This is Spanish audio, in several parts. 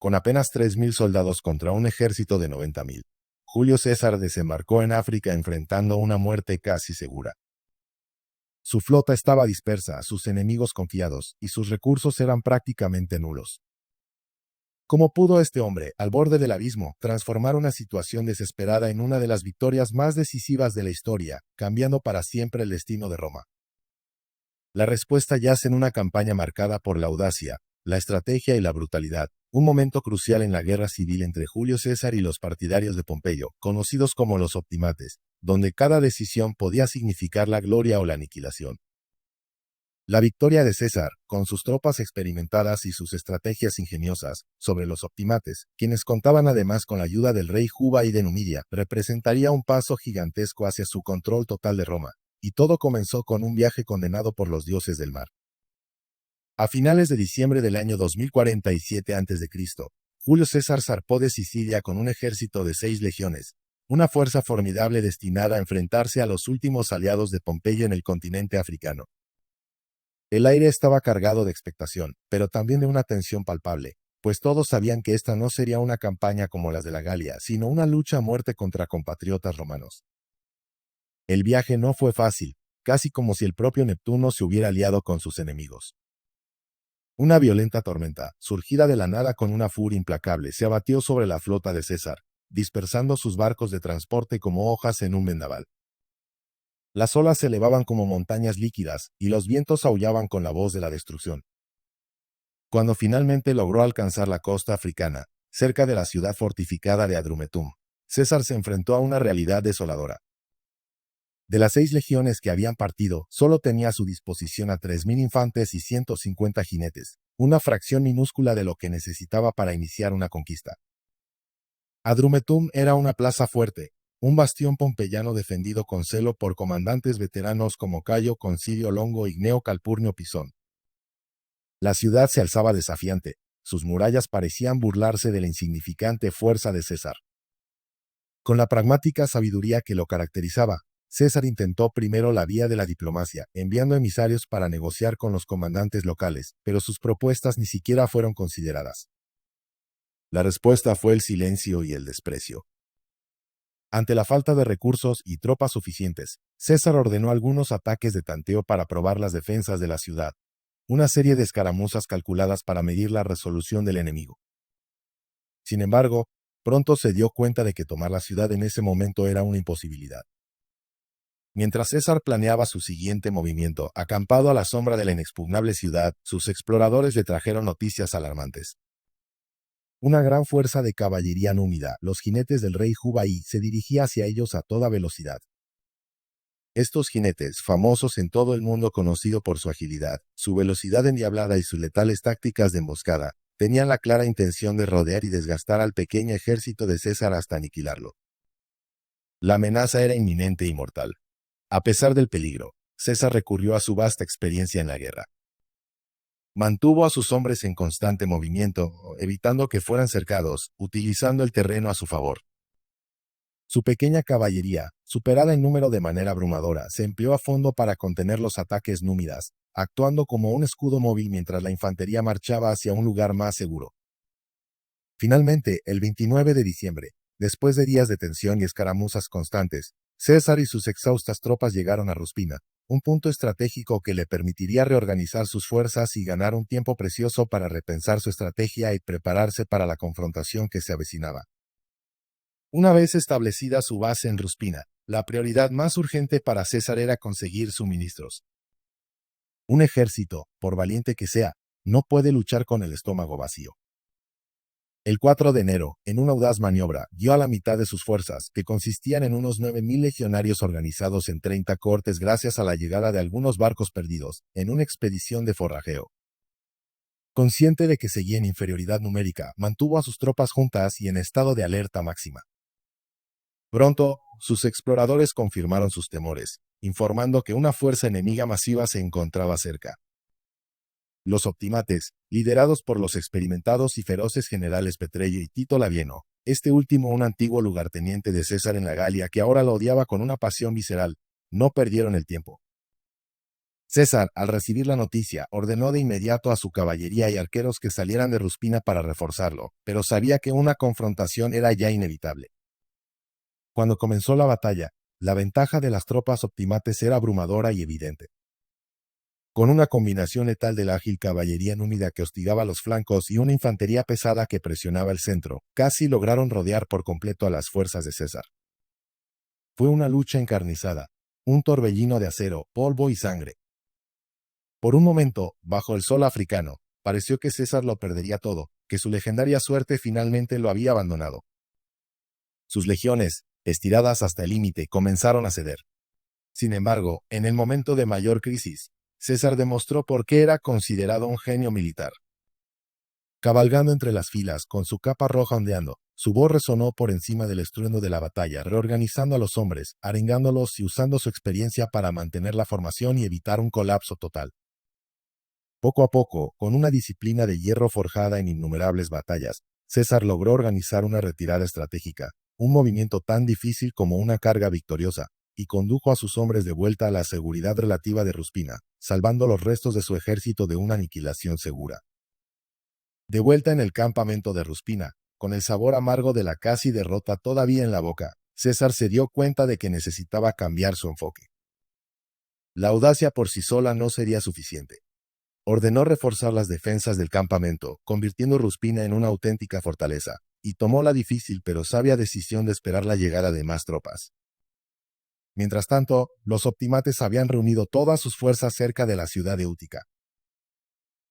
con apenas 3.000 soldados contra un ejército de 90.000. Julio César desembarcó en África enfrentando una muerte casi segura. Su flota estaba dispersa, sus enemigos confiados, y sus recursos eran prácticamente nulos. ¿Cómo pudo este hombre, al borde del abismo, transformar una situación desesperada en una de las victorias más decisivas de la historia, cambiando para siempre el destino de Roma? La respuesta yace en una campaña marcada por la audacia, la estrategia y la brutalidad, un momento crucial en la guerra civil entre Julio César y los partidarios de Pompeyo, conocidos como los optimates, donde cada decisión podía significar la gloria o la aniquilación. La victoria de César, con sus tropas experimentadas y sus estrategias ingeniosas, sobre los optimates, quienes contaban además con la ayuda del rey Juba y de Numidia, representaría un paso gigantesco hacia su control total de Roma, y todo comenzó con un viaje condenado por los dioses del mar. A finales de diciembre del año 2047 a.C., Julio César zarpó de Sicilia con un ejército de 6 legiones, una fuerza formidable destinada a enfrentarse a los últimos aliados de Pompeyo en el continente africano. El aire estaba cargado de expectación, pero también de una tensión palpable, pues todos sabían que esta no sería una campaña como las de la Galia, sino una lucha a muerte contra compatriotas romanos. El viaje no fue fácil, casi como si el propio Neptuno se hubiera aliado con sus enemigos. Una violenta tormenta, surgida de la nada con una furia implacable, se abatió sobre la flota de César, dispersando sus barcos de transporte como hojas en un vendaval. Las olas se elevaban como montañas líquidas, y los vientos aullaban con la voz de la destrucción. Cuando finalmente logró alcanzar la costa africana, cerca de la ciudad fortificada de Adrumetum, César se enfrentó a una realidad desoladora. De las 6 legiones que habían partido, solo tenía a su disposición a 3.000 infantes y 150 jinetes, una fracción minúscula de lo que necesitaba para iniciar una conquista. Adrumetum era una plaza fuerte, un bastión pompeyano defendido con celo por comandantes veteranos como Cayo Concilio Longo y Gneo Calpurnio Pisón. La ciudad se alzaba desafiante, sus murallas parecían burlarse de la insignificante fuerza de César. Con la pragmática sabiduría que lo caracterizaba, César intentó primero la vía de la diplomacia, enviando emisarios para negociar con los comandantes locales, pero sus propuestas ni siquiera fueron consideradas. La respuesta fue el silencio y el desprecio. Ante la falta de recursos y tropas suficientes, César ordenó algunos ataques de tanteo para probar las defensas de la ciudad, una serie de escaramuzas calculadas para medir la resolución del enemigo. Sin embargo, pronto se dio cuenta de que tomar la ciudad en ese momento era una imposibilidad. Mientras César planeaba su siguiente movimiento, acampado a la sombra de la inexpugnable ciudad, sus exploradores le trajeron noticias alarmantes. Una gran fuerza de caballería númida, los jinetes del rey Jubaí, se dirigía hacia ellos a toda velocidad. Estos jinetes, famosos en todo el mundo conocido por su agilidad, su velocidad endiablada y sus letales tácticas de emboscada, tenían la clara intención de rodear y desgastar al pequeño ejército de César hasta aniquilarlo. La amenaza era inminente y mortal. A pesar del peligro, César recurrió a su vasta experiencia en la guerra. Mantuvo a sus hombres en constante movimiento, evitando que fueran cercados, utilizando el terreno a su favor. Su pequeña caballería, superada en número de manera abrumadora, se empleó a fondo para contener los ataques númidas, actuando como un escudo móvil mientras la infantería marchaba hacia un lugar más seguro. Finalmente, el 29 de diciembre, después de días de tensión y escaramuzas constantes, César y sus exhaustas tropas llegaron a Ruspina, un punto estratégico que le permitiría reorganizar sus fuerzas y ganar un tiempo precioso para repensar su estrategia y prepararse para la confrontación que se avecinaba. Una vez establecida su base en Ruspina, la prioridad más urgente para César era conseguir suministros. Un ejército, por valiente que sea, no puede luchar con el estómago vacío. El 4 de enero, en una audaz maniobra, dio a la mitad de sus fuerzas, que consistían en unos 9.000 legionarios organizados en 30 cortes gracias a la llegada de algunos barcos perdidos, en una expedición de forrajeo. Consciente de que seguía en inferioridad numérica, mantuvo a sus tropas juntas y en estado de alerta máxima. Pronto, sus exploradores confirmaron sus temores, informando que una fuerza enemiga masiva se encontraba cerca. Los optimates, liderados por los experimentados y feroces generales Petreio y Tito Labieno, este último un antiguo lugarteniente de César en la Galia que ahora lo odiaba con una pasión visceral, no perdieron el tiempo. César, al recibir la noticia, ordenó de inmediato a su caballería y arqueros que salieran de Ruspina para reforzarlo, pero sabía que una confrontación era ya inevitable. Cuando comenzó la batalla, la ventaja de las tropas optimates era abrumadora y evidente. Con una combinación letal de la ágil caballería númida que hostigaba los flancos y una infantería pesada que presionaba el centro, casi lograron rodear por completo a las fuerzas de César. Fue una lucha encarnizada, un torbellino de acero, polvo y sangre. Por un momento, bajo el sol africano, pareció que César lo perdería todo, que su legendaria suerte finalmente lo había abandonado. Sus legiones, estiradas hasta el límite, comenzaron a ceder. Sin embargo, en el momento de mayor crisis, César demostró por qué era considerado un genio militar. Cabalgando entre las filas, con su capa roja ondeando, su voz resonó por encima del estruendo de la batalla, reorganizando a los hombres, arengándolos y usando su experiencia para mantener la formación y evitar un colapso total. Poco a poco, con una disciplina de hierro forjada en innumerables batallas, César logró organizar una retirada estratégica, un movimiento tan difícil como una carga victoriosa, y condujo a sus hombres de vuelta a la seguridad relativa de Ruspina, salvando los restos de su ejército de una aniquilación segura. De vuelta en el campamento de Ruspina, con el sabor amargo de la casi derrota todavía en la boca, César se dio cuenta de que necesitaba cambiar su enfoque. La audacia por sí sola no sería suficiente. Ordenó reforzar las defensas del campamento, convirtiendo Ruspina en una auténtica fortaleza, y tomó la difícil pero sabia decisión de esperar la llegada de más tropas. Mientras tanto, los optimates habían reunido todas sus fuerzas cerca de la ciudad de Útica.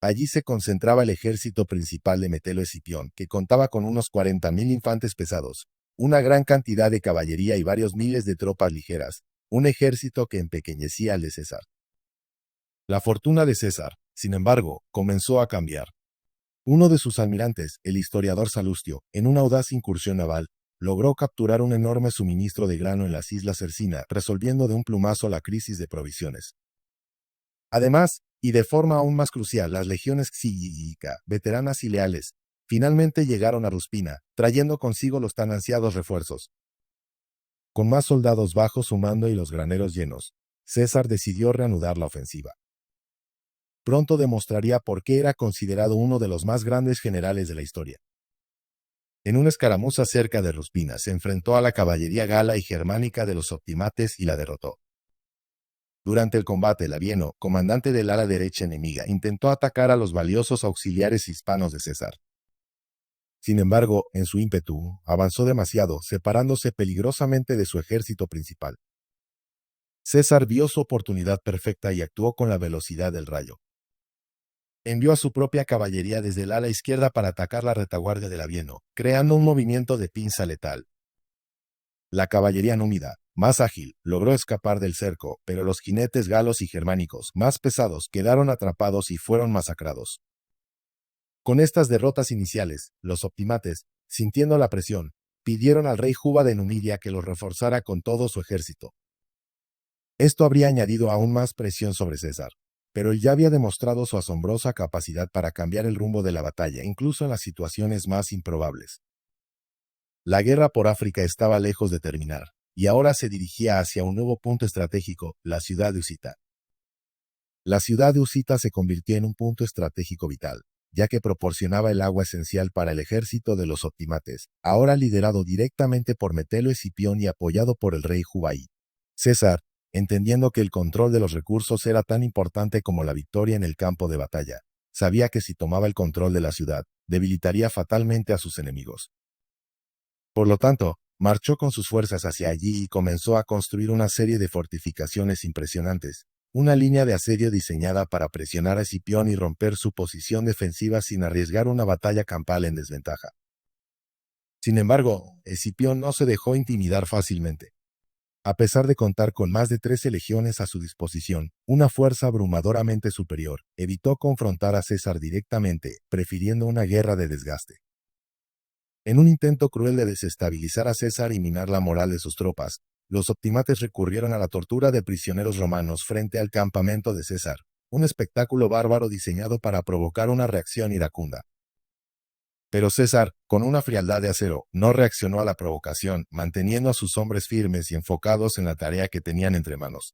Allí se concentraba el ejército principal de Metelo Escipión, que contaba con unos 40.000 infantes pesados, una gran cantidad de caballería y varios miles de tropas ligeras, un ejército que empequeñecía al de César. La fortuna de César, sin embargo, comenzó a cambiar. Uno de sus almirantes, el historiador Salustio, en una audaz incursión naval, logró capturar un enorme suministro de grano en las islas Cercina, resolviendo de un plumazo la crisis de provisiones. Además, y de forma aún más crucial, las legiones xillica, veteranas y leales, finalmente llegaron a Ruspina, trayendo consigo los tan ansiados refuerzos. Con más soldados bajo su mando y los graneros llenos, César decidió reanudar la ofensiva. Pronto demostraría por qué era considerado uno de los más grandes generales de la historia. En una escaramuza cerca de Ruspina se enfrentó a la caballería gala y germánica de los optimates y la derrotó. Durante el combate, Labieno, comandante del ala derecha enemiga, intentó atacar a los valiosos auxiliares hispanos de César. Sin embargo, en su ímpetu, avanzó demasiado, separándose peligrosamente de su ejército principal. César vio su oportunidad perfecta y actuó con la velocidad del rayo. Envió a su propia caballería desde el ala izquierda para atacar la retaguardia de Labieno, creando un movimiento de pinza letal. La caballería númida, más ágil, logró escapar del cerco, pero los jinetes galos y germánicos, más pesados, quedaron atrapados y fueron masacrados. Con estas derrotas iniciales, los optimates, sintiendo la presión, pidieron al rey Juba de Numidia que los reforzara con todo su ejército. Esto habría añadido aún más presión sobre César, pero él ya había demostrado su asombrosa capacidad para cambiar el rumbo de la batalla, incluso en las situaciones más improbables. La guerra por África estaba lejos de terminar, y ahora se dirigía hacia un nuevo punto estratégico, la ciudad de Usita. La ciudad de Usita se convirtió en un punto estratégico vital, ya que proporcionaba el agua esencial para el ejército de los optimates, ahora liderado directamente por Metelo Escipión y apoyado por el rey Jubaí. César, entendiendo que el control de los recursos era tan importante como la victoria en el campo de batalla, sabía que si tomaba el control de la ciudad, debilitaría fatalmente a sus enemigos. Por lo tanto, marchó con sus fuerzas hacia allí y comenzó a construir una serie de fortificaciones impresionantes, una línea de asedio diseñada para presionar a Escipión y romper su posición defensiva sin arriesgar una batalla campal en desventaja. Sin embargo, Escipión no se dejó intimidar fácilmente. A pesar de contar con más de 13 legiones a su disposición, una fuerza abrumadoramente superior, evitó confrontar a César directamente, prefiriendo una guerra de desgaste. En un intento cruel de desestabilizar a César y minar la moral de sus tropas, los optimates recurrieron a la tortura de prisioneros romanos frente al campamento de César, un espectáculo bárbaro diseñado para provocar una reacción iracunda. Pero César, con una frialdad de acero, no reaccionó a la provocación, manteniendo a sus hombres firmes y enfocados en la tarea que tenían entre manos.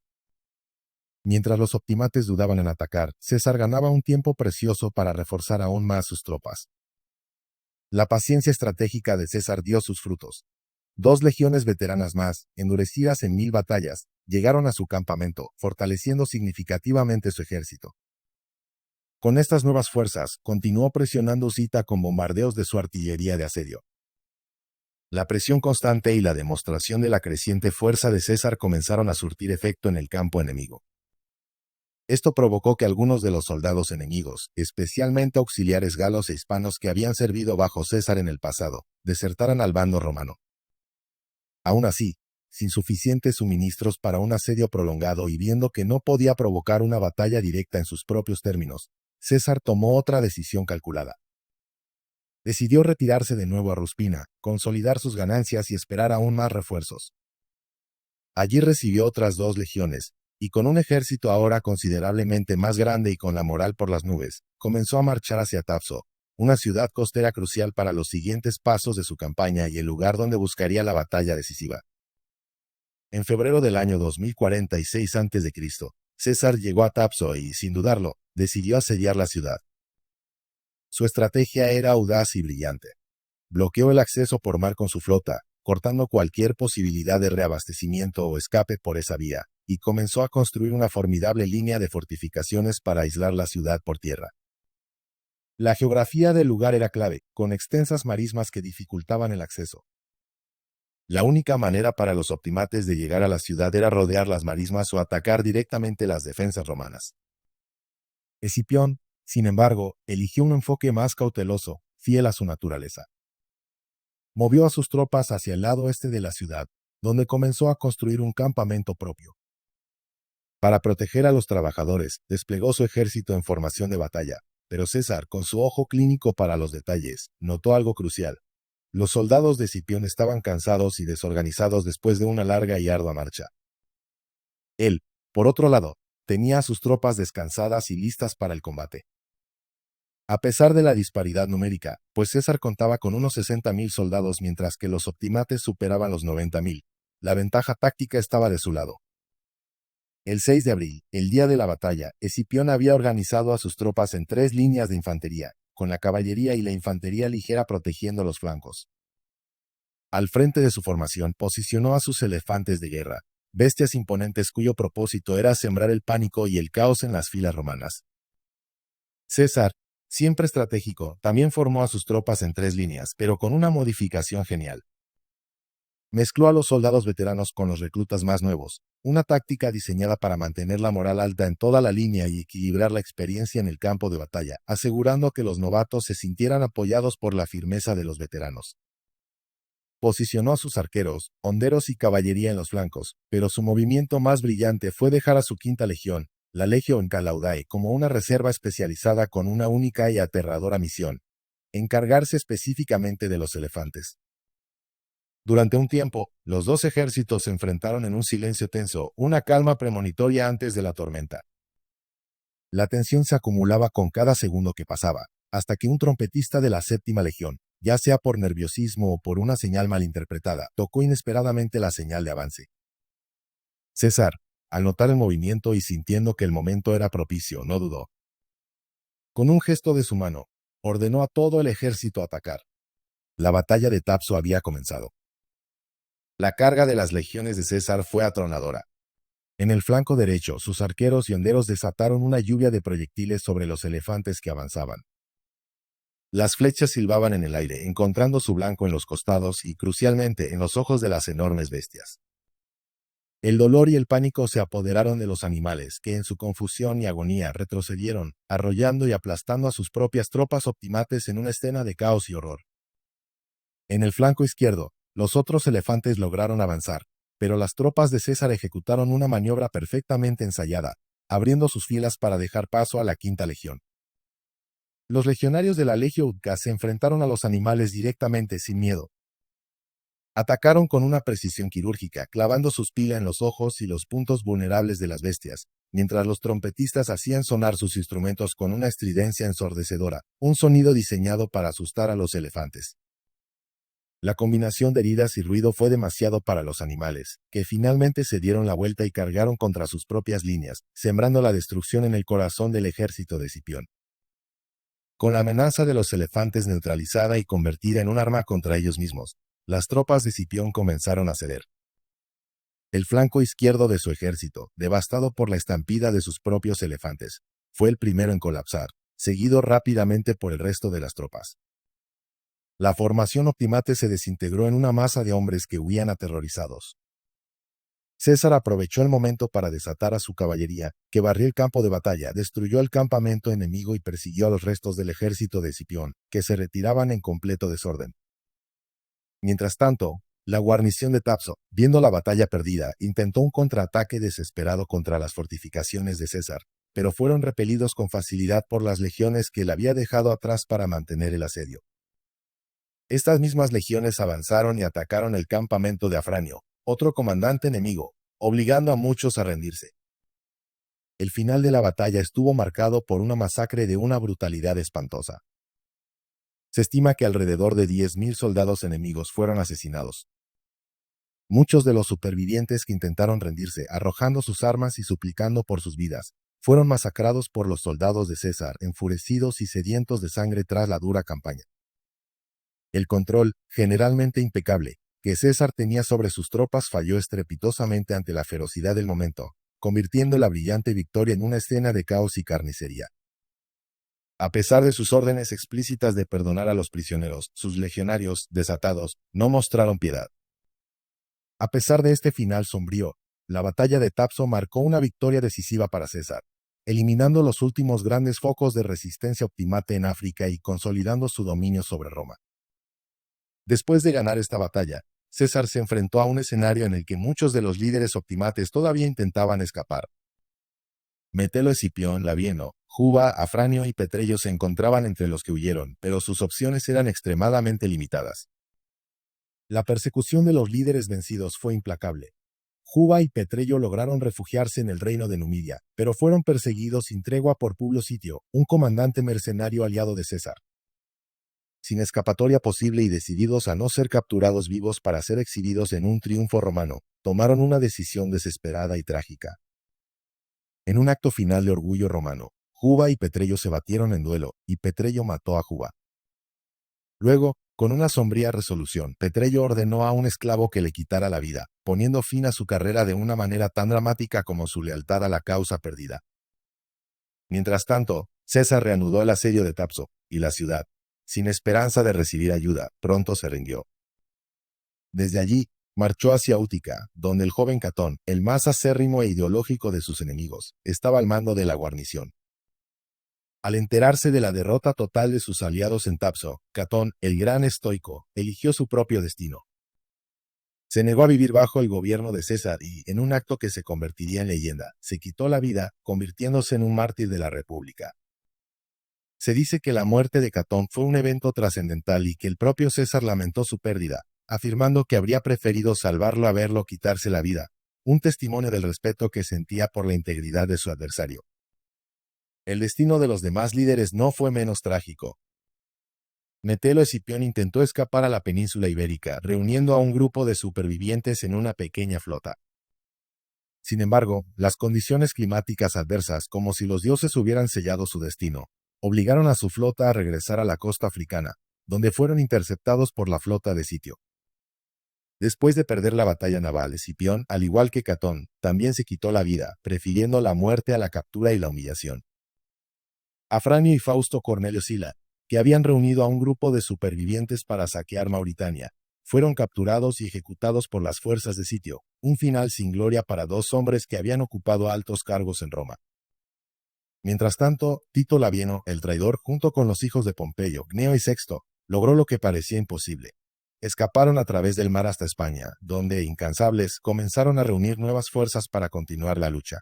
Mientras los optimates dudaban en atacar, César ganaba un tiempo precioso para reforzar aún más sus tropas. La paciencia estratégica de César dio sus frutos. 2 legiones veteranas más, endurecidas en 1000 batallas, llegaron a su campamento, fortaleciendo significativamente su ejército. Con estas nuevas fuerzas, continuó presionando Cita con bombardeos de su artillería de asedio. La presión constante y la demostración de la creciente fuerza de César comenzaron a surtir efecto en el campo enemigo. Esto provocó que algunos de los soldados enemigos, especialmente auxiliares galos e hispanos que habían servido bajo César en el pasado, desertaran al bando romano. Aún así, sin suficientes suministros para un asedio prolongado y viendo que no podía provocar una batalla directa en sus propios términos, César tomó otra decisión calculada. Decidió retirarse de nuevo a Ruspina, consolidar sus ganancias y esperar aún más refuerzos. Allí recibió otras 2 legiones, y con un ejército ahora considerablemente más grande y con la moral por las nubes, comenzó a marchar hacia Tapso, una ciudad costera crucial para los siguientes pasos de su campaña y el lugar donde buscaría la batalla decisiva. En febrero del año 2046 a.C., César llegó a Tapso y, sin dudarlo, decidió asediar la ciudad. Su estrategia era audaz y brillante. Bloqueó el acceso por mar con su flota, cortando cualquier posibilidad de reabastecimiento o escape por esa vía, y comenzó a construir una formidable línea de fortificaciones para aislar la ciudad por tierra. La geografía del lugar era clave, con extensas marismas que dificultaban el acceso. La única manera para los optimates de llegar a la ciudad era rodear las marismas o atacar directamente las defensas romanas. Escipión, sin embargo, eligió un enfoque más cauteloso, fiel a su naturaleza. Movió a sus tropas hacia el lado este de la ciudad, donde comenzó a construir un campamento propio. Para proteger a los trabajadores, desplegó su ejército en formación de batalla, pero César, con su ojo clínico para los detalles, notó algo crucial. Los soldados de Escipión estaban cansados y desorganizados después de una larga y ardua marcha. Él, por otro lado, tenía a sus tropas descansadas y listas para el combate. A pesar de la disparidad numérica, pues César contaba con unos 60.000 soldados mientras que los optimates superaban los 90.000, la ventaja táctica estaba de su lado. El 6 de abril, el día de la batalla, Escipión había organizado a sus tropas en 3 líneas de infantería, con la caballería y la infantería ligera protegiendo los flancos. Al frente de su formación posicionó a sus elefantes de guerra, bestias imponentes cuyo propósito era sembrar el pánico y el caos en las filas romanas. César, siempre estratégico, también formó a sus tropas en 3 líneas, pero con una modificación genial. Mezcló a los soldados veteranos con los reclutas más nuevos, una táctica diseñada para mantener la moral alta en toda la línea y equilibrar la experiencia en el campo de batalla, asegurando que los novatos se sintieran apoyados por la firmeza de los veteranos. Posicionó a sus arqueros, honderos y caballería en los flancos, pero su movimiento más brillante fue dejar a su quinta legión, la Legio Calaudae, como una reserva especializada con una única y aterradora misión: encargarse específicamente de los elefantes. Durante un tiempo, los dos ejércitos se enfrentaron en un silencio tenso, una calma premonitoria antes de la tormenta. La tensión se acumulaba con cada segundo que pasaba, hasta que un trompetista de la séptima legión, ya sea por nerviosismo o por una señal malinterpretada, tocó inesperadamente la señal de avance. César, al notar el movimiento y sintiendo que el momento era propicio, no dudó. Con un gesto de su mano, ordenó a todo el ejército atacar. La batalla de Tapso había comenzado. La carga de las legiones de César fue atronadora. En el flanco derecho, sus arqueros y honderos desataron una lluvia de proyectiles sobre los elefantes que avanzaban. Las flechas silbaban en el aire, encontrando su blanco en los costados y, crucialmente, en los ojos de las enormes bestias. El dolor y el pánico se apoderaron de los animales, que en su confusión y agonía retrocedieron, arrollando y aplastando a sus propias tropas optimates en una escena de caos y horror. En el flanco izquierdo, los otros elefantes lograron avanzar, pero las tropas de César ejecutaron una maniobra perfectamente ensayada, abriendo sus filas para dejar paso a la quinta legión. Los legionarios de la Legio Utica se enfrentaron a los animales directamente, sin miedo. Atacaron con una precisión quirúrgica, clavando sus pilas en los ojos y los puntos vulnerables de las bestias, mientras los trompetistas hacían sonar sus instrumentos con una estridencia ensordecedora, un sonido diseñado para asustar a los elefantes. La combinación de heridas y ruido fue demasiado para los animales, que finalmente se dieron la vuelta y cargaron contra sus propias líneas, sembrando la destrucción en el corazón del ejército de Escipión. Con la amenaza de los elefantes neutralizada y convertida en un arma contra ellos mismos, las tropas de Escipión comenzaron a ceder. El flanco izquierdo de su ejército, devastado por la estampida de sus propios elefantes, fue el primero en colapsar, seguido rápidamente por el resto de las tropas. La formación optimate se desintegró en una masa de hombres que huían aterrorizados. César aprovechó el momento para desatar a su caballería, que barrió el campo de batalla, destruyó el campamento enemigo y persiguió a los restos del ejército de Escipión, que se retiraban en completo desorden. Mientras tanto, la guarnición de Tapso, viendo la batalla perdida, intentó un contraataque desesperado contra las fortificaciones de César, pero fueron repelidos con facilidad por las legiones que él había dejado atrás para mantener el asedio. Estas mismas legiones avanzaron y atacaron el campamento de Afranio, otro comandante enemigo, obligando a muchos a rendirse. El final de la batalla estuvo marcado por una masacre de una brutalidad espantosa. Se estima que alrededor de 10.000 soldados enemigos fueron asesinados. Muchos de los supervivientes que intentaron rendirse, arrojando sus armas y suplicando por sus vidas, fueron masacrados por los soldados de César, enfurecidos y sedientos de sangre tras la dura campaña. El control, generalmente impecable, que César tenía sobre sus tropas falló estrepitosamente ante la ferocidad del momento, convirtiendo la brillante victoria en una escena de caos y carnicería. A pesar de sus órdenes explícitas de perdonar a los prisioneros, sus legionarios, desatados, no mostraron piedad. A pesar de este final sombrío, la batalla de Tapso marcó una victoria decisiva para César, eliminando los últimos grandes focos de resistencia optimate en África y consolidando su dominio sobre Roma. Después de ganar esta batalla, César se enfrentó a un escenario en el que muchos de los líderes optimates todavía intentaban escapar. Metelo Escipión, Labieno, Juba, Afranio y Petreyo se encontraban entre los que huyeron, pero sus opciones eran extremadamente limitadas. La persecución de los líderes vencidos fue implacable. Juba y Petreyo lograron refugiarse en el reino de Numidia, pero fueron perseguidos sin tregua por Publio Sitio, un comandante mercenario aliado de César. Sin escapatoria posible y decididos a no ser capturados vivos para ser exhibidos en un triunfo romano, tomaron una decisión desesperada y trágica. En un acto final de orgullo romano, Juba y Petreyo se batieron en duelo, y Petreyo mató a Juba. Luego, con una sombría resolución, Petreyo ordenó a un esclavo que le quitara la vida, poniendo fin a su carrera de una manera tan dramática como su lealtad a la causa perdida. Mientras tanto, César reanudó el asedio de Tapso, y la ciudad, sin esperanza de recibir ayuda, pronto se rindió. Desde allí, marchó hacia Útica, donde el joven Catón, el más acérrimo e ideológico de sus enemigos, estaba al mando de la guarnición. Al enterarse de la derrota total de sus aliados en Tapso, Catón, el gran estoico, eligió su propio destino. Se negó a vivir bajo el gobierno de César y, en un acto que se convertiría en leyenda, se quitó la vida, convirtiéndose en un mártir de la República. Se dice que la muerte de Catón fue un evento trascendental y que el propio César lamentó su pérdida, afirmando que habría preferido salvarlo a verlo quitarse la vida, un testimonio del respeto que sentía por la integridad de su adversario. El destino de los demás líderes no fue menos trágico. Metelo Escipión intentó escapar a la península ibérica, reuniendo a un grupo de supervivientes en una pequeña flota. Sin embargo, las condiciones climáticas adversas, como si los dioses hubieran sellado su destino, obligaron a su flota a regresar a la costa africana, donde fueron interceptados por la flota de Sitio. Después de perder la batalla naval, Escipión, al igual que Catón, también se quitó la vida, prefiriendo la muerte a la captura y la humillación. Afranio y Fausto Cornelio Sila, que habían reunido a un grupo de supervivientes para saquear Mauritania, fueron capturados y ejecutados por las fuerzas de Sitio, un final sin gloria para dos hombres que habían ocupado altos cargos en Roma. Mientras tanto, Tito Labieno, el traidor, junto con los hijos de Pompeyo, Gneo y Sexto, logró lo que parecía imposible. Escaparon a través del mar hasta España, donde, incansables, comenzaron a reunir nuevas fuerzas para continuar la lucha.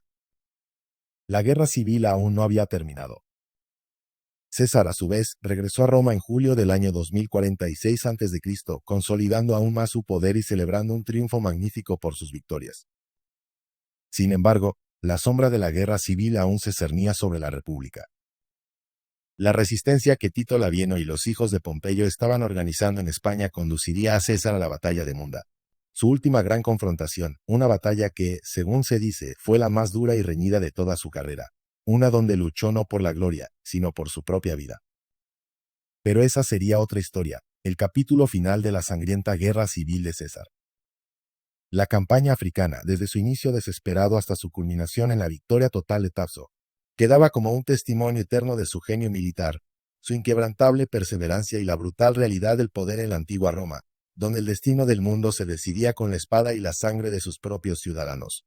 La guerra civil aún no había terminado. César, a su vez, regresó a Roma en julio del año 2046 a.C., consolidando aún más su poder y celebrando un triunfo magnífico por sus victorias. Sin embargo, la sombra de la guerra civil aún se cernía sobre la República. La resistencia que Tito Labieno y los hijos de Pompeyo estaban organizando en España conduciría a César a la batalla de Munda. Su última gran confrontación, una batalla que, según se dice, fue la más dura y reñida de toda su carrera. Una donde luchó no por la gloria, sino por su propia vida. Pero esa sería otra historia, el capítulo final de la sangrienta guerra civil de César. La campaña africana, desde su inicio desesperado hasta su culminación en la victoria total de Tapso, quedaba como un testimonio eterno de su genio militar, su inquebrantable perseverancia y la brutal realidad del poder en la antigua Roma, donde el destino del mundo se decidía con la espada y la sangre de sus propios ciudadanos.